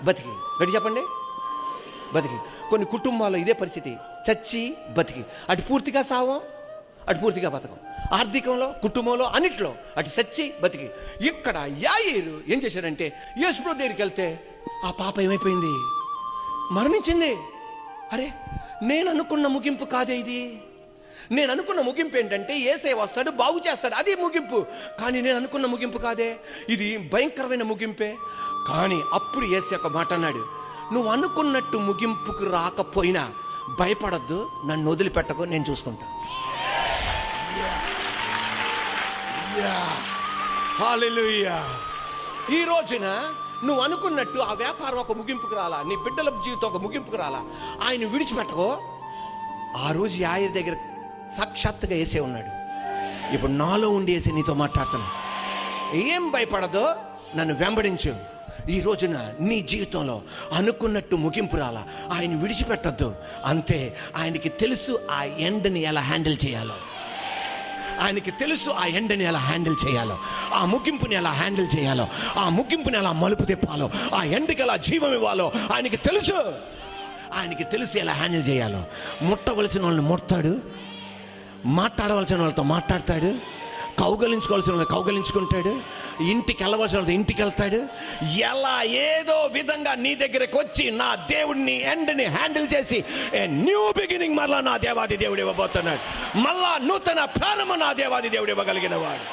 బతికి. గట్టి చెప్పండి, బతికి. కొన్ని కుటుంబాల్లో ఇదే పరిస్థితి, చచ్చి బతికి. అటు పూర్తిగా సావం, అటు పూర్తిగా బతకం. ఆర్థికంలో, కుటుంబంలో, అన్నిట్లో అటు చచ్చి బతికి. ఇక్కడ యాయీరు ఏం చేశాడంటే యేసుప్రభు దగ్గరికి వెళ్తే ఆ పాప ఏమైపోయింది? మరణించింది. అరే, నేను అనుకున్న ముగింపు కాదే ఇది. నేను అనుకున్న ముగింపు ఏంటంటే యేసే వస్తాడు, బాగు చేస్తాడు, అది ముగింపు. కానీ నేను అనుకున్న ముగింపు కాదే, ఇది భయంకరమైన ముగింపే. కానీ అప్పుడు యేసు ఒక మాట అన్నాడు, నువ్వు అనుకున్నట్టు ముగింపుకు రాకపోయినా భయపడద్దు, నన్ను వదిలిపెట్టకు, నేను చూసుకుంటా. హల్లెలూయా. ఈ రోజున నువ్వు అనుకున్నట్టు ఆ వ్యాపారం ఒక ముగింపుకు రాలా, నీ బిడ్డల జీవితం ఒక ముగింపుకు రాలా, ఆయన విడిచిపెట్టకో. ఆ రోజు యాయీరు దగ్గర సాక్షాత్తుగా యేసే ఉన్నాడు. ఇప్పుడు నాలో ఉండి యేసే నీతో మాట్లాడుతున్నా. ఏం భయపడదో, నన్ను వెంబడించు. ఈ రోజున నీ జీవితంలో అనుకున్నట్టు ముగింపు రాలా, ఆయన విడిచిపెట్టద్దు. అంతే. ఆయనకి తెలుసు ఆ ఎండ్ని ఎలా హ్యాండిల్ చేయాలో, ఆయనకి తెలుసు ఆ ఎండని ఎలా హ్యాండిల్ చేయాలో, ఆ ముగింపుని ఎలా హ్యాండిల్ చేయాలో, ఆ ముగింపుని ఎలా మలుపు తిప్పాలో, ఆ ఎండకి ఎలా జీవం ఇవ్వాలో ఆయనకి తెలుసు. ఆయనకి తెలుసు ఎలా హ్యాండిల్ చేయాలో. ముట్టవలసిన వాళ్ళని ముడతాడు, మాట్లాడవలసిన వాళ్ళతో మాట్లాడతాడు, కౌగలించుకోవాల్సిన వాళ్ళని కౌగలించుకుంటాడు, ఇంటికి వెళ్ళవలసిన వాళ్ళతో ఇంటికి వెళ్తాడు. ఎలా ఏదో విధంగా నీ దగ్గరకు వచ్చి నా దేవుడిని ఎండ్ని హ్యాండిల్ చేసి ఏ న్యూ బిగినింగ్ మరలా నా దేవాది దేవుడు ఇవ్వబోతున్నాడు. మళ్ళా నూతన ప్రారంభం నా దేవాది దేవుడు ఇవ్వగలిగిన వాడు.